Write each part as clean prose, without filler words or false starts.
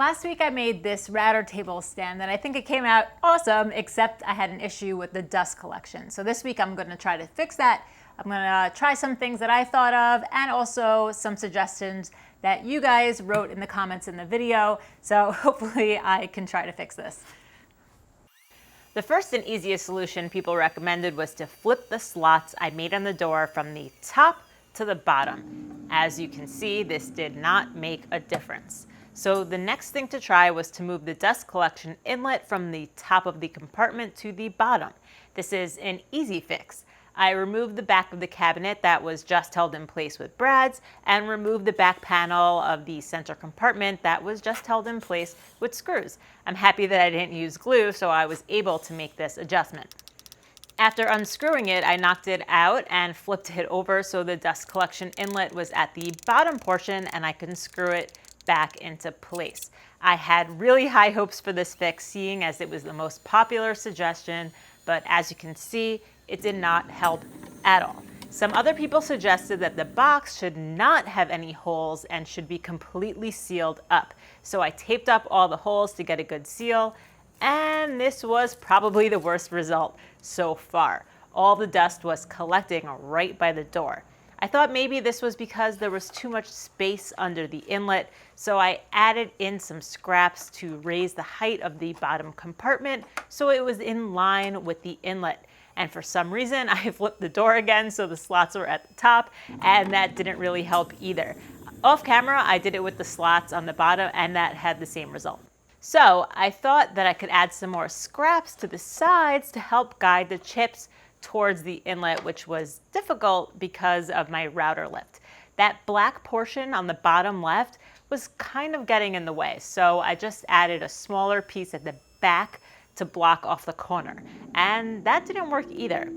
Last week I made this router table stand and I think it came out awesome, except I had an issue with the dust collection. So this week I'm going to try to fix that. I'm going to try some things that I thought of and also some suggestions that you guys wrote in the comments in the video. So hopefully I can try to fix this. The first and easiest solution people recommended was to flip the slots I made on the door from the top to the bottom. As you can see, this did not make a difference. So the next thing to try was to move the dust collection inlet from the top of the compartment to the bottom. This is an easy fix. I removed the back of the cabinet that was just held in place with brads and removed the back panel of the center compartment that was just held in place with screws. I'm happy that I didn't use glue, so I was able to make this adjustment. After unscrewing it, I knocked it out and flipped it over so the dust collection inlet was at the bottom portion and I could screw it back into place. I had really high hopes for this fix, seeing as it was the most popular suggestion, but as you can see, it did not help at all. Some other people suggested that the box should not have any holes and should be completely sealed up. So I taped up all the holes to get a good seal, and this was probably the worst result so far. All the dust was collecting right by the door. I thought maybe this was because there was too much space under the inlet, so I added in some scraps to raise the height of the bottom compartment so it was in line with the inlet. And for some reason, I flipped the door again so the slots were at the top, and that didn't really help either. Off camera, I did it with the slots on the bottom, and that had the same result. So I thought that I could add some more scraps to the sides to help guide the chips towards the inlet, which was difficult because of my router lift. That black portion on the bottom left was kind of getting in the way, so I just added a smaller piece at the back to block off the corner, and that didn't work either.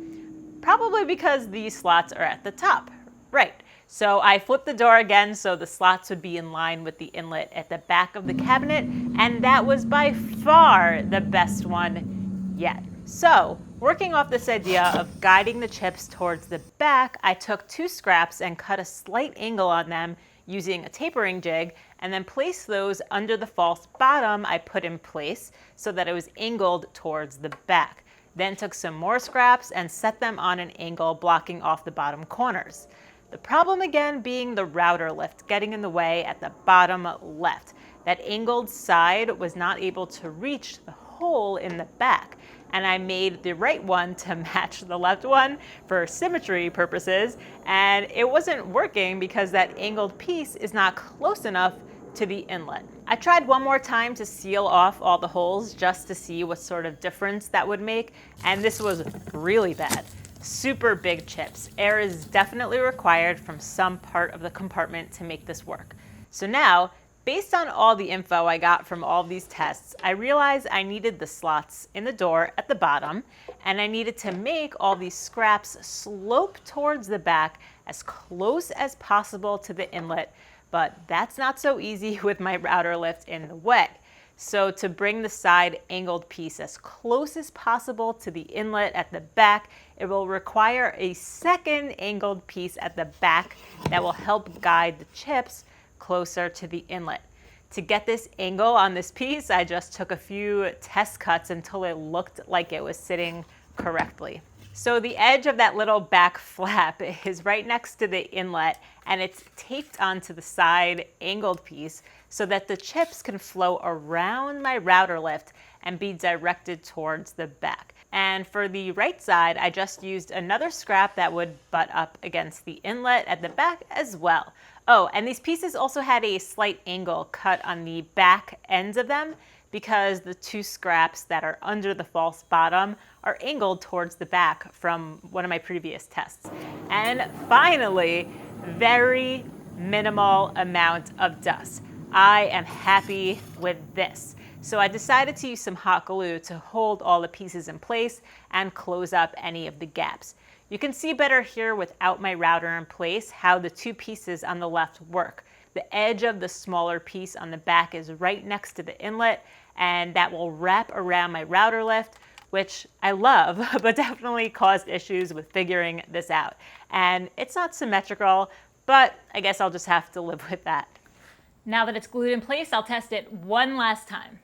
Probably because these slots are at the top. Right. So I flipped the door again so the slots would be in line with the inlet at the back of the cabinet, and that was by far the best one yet. So, working off this idea of guiding the chips towards the back, I took two scraps and cut a slight angle on them using a tapering jig, and then placed those under the false bottom I put in place so that it was angled towards the back. Then took some more scraps and set them on an angle, blocking off the bottom corners. The problem again being the router lift getting in the way at the bottom left. That angled side was not able to reach the hole in the back, and I made the right one to match the left one for symmetry purposes, and it wasn't working because that angled piece is not close enough to the inlet. I tried one more time to seal off all the holes just to see what sort of difference that would make, and this was really bad. Super big chips. Air is definitely required from some part of the compartment to make this work. So now, based on all the info I got from all these tests, I realized I needed the slots in the door at the bottom, and I needed to make all these scraps slope towards the back as close as possible to the inlet, but that's not so easy with my router lift in the way. So to bring the side angled piece as close as possible to the inlet at the back, it will require a second angled piece at the back that will help guide the chips closer to the inlet. To get this angle on this piece, I just took a few test cuts until it looked like it was sitting correctly. So the edge of that little back flap is right next to the inlet, and it's taped onto the side angled piece so that the chips can flow around my router lift and be directed towards the back. And for the right side, I just used another scrap that would butt up against the inlet at the back as well. Oh, and these pieces also had a slight angle cut on the back ends of them because the two scraps that are under the false bottom are angled towards the back from one of my previous tests. And finally, very minimal amount of dust. I am happy with this. So I decided to use some hot glue to hold all the pieces in place and close up any of the gaps. You can see better here without my router in place how the two pieces on the left work. The edge of the smaller piece on the back is right next to the inlet, and that will wrap around my router lift, which I love, but definitely caused issues with figuring this out. And it's not symmetrical, but I guess I'll just have to live with that. Now that it's glued in place, I'll test it one last time.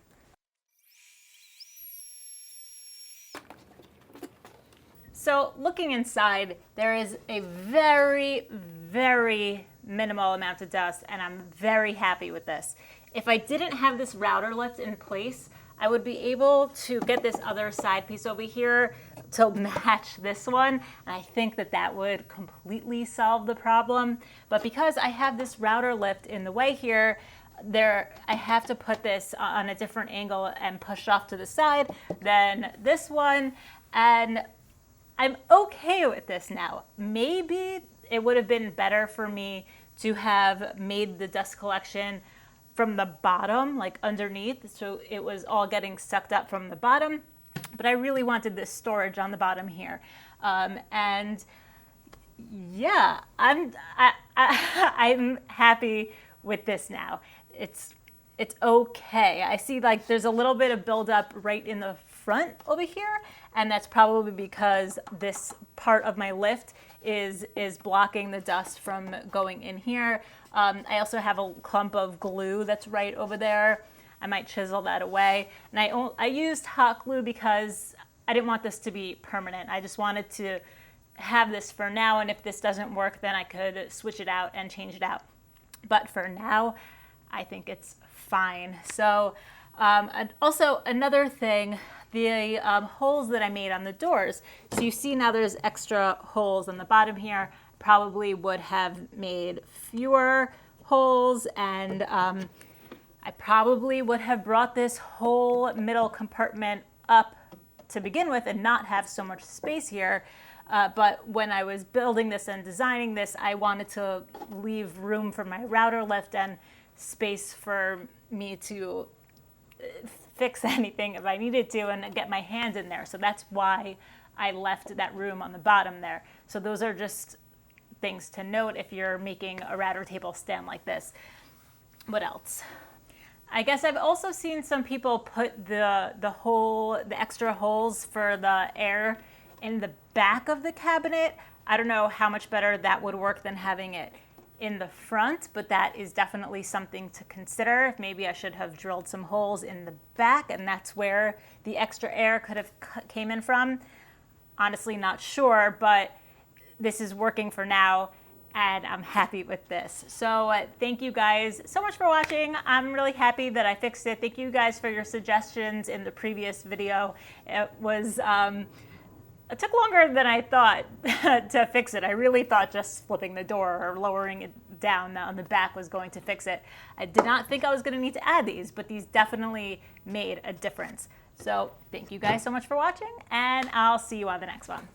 So looking inside, there is a very, very minimal amount of dust, and I'm very happy with this. If I didn't have this router lift in place, I would be able to get this other side piece over here to match this one, and I think that that would completely solve the problem. But because I have this router lift in the way here, I have to put this on a different angle and push off to the side than this one, and I'm okay with this now. Maybe it would have been better for me to have made the dust collection from the bottom, like underneath, so it was all getting sucked up from the bottom. But I really wanted this storage on the bottom here. And yeah, I'm happy with this now. It's okay. I see like there's a little bit of buildup right in the front over here, and that's probably because this part of my lift is blocking the dust from going in here. I also have a clump of glue that's right over there. I might chisel that away. And I used hot glue because I didn't want this to be permanent. I just wanted to have this for now, and if this doesn't work, then I could switch it out and change it out. But for now, I think it's fine. So and also another thing, the holes that I made on the doors. So you see now there's extra holes on the bottom here. Probably would have made fewer holes, and I probably would have brought this whole middle compartment up to begin with and not have so much space here. But when I was building this and designing this, I wanted to leave room for my router lift and space for me to fix anything if I needed to and get my hand in there. So that's why I left that room on the bottom there. So those are just things to note if you're making a router table stand like this. What else? I guess I've also seen some people put the extra holes for the air in the back of the cabinet. I don't know how much better that would work than having it in the front, but that is definitely something to consider. Maybe I should have drilled some holes in the back, and that's where the extra air could have came in from. Honestly, not sure, but this is working for now, and I'm happy with this. So thank you guys so much for watching. I'm really happy that I fixed it. Thank you guys for your suggestions in the previous video. It took longer than I thought to fix it. I really thought just flipping the door or lowering it down on the back was going to fix it. I did not think I was going to need to add these, but these definitely made a difference. So thank you guys so much for watching, and I'll see you on the next one.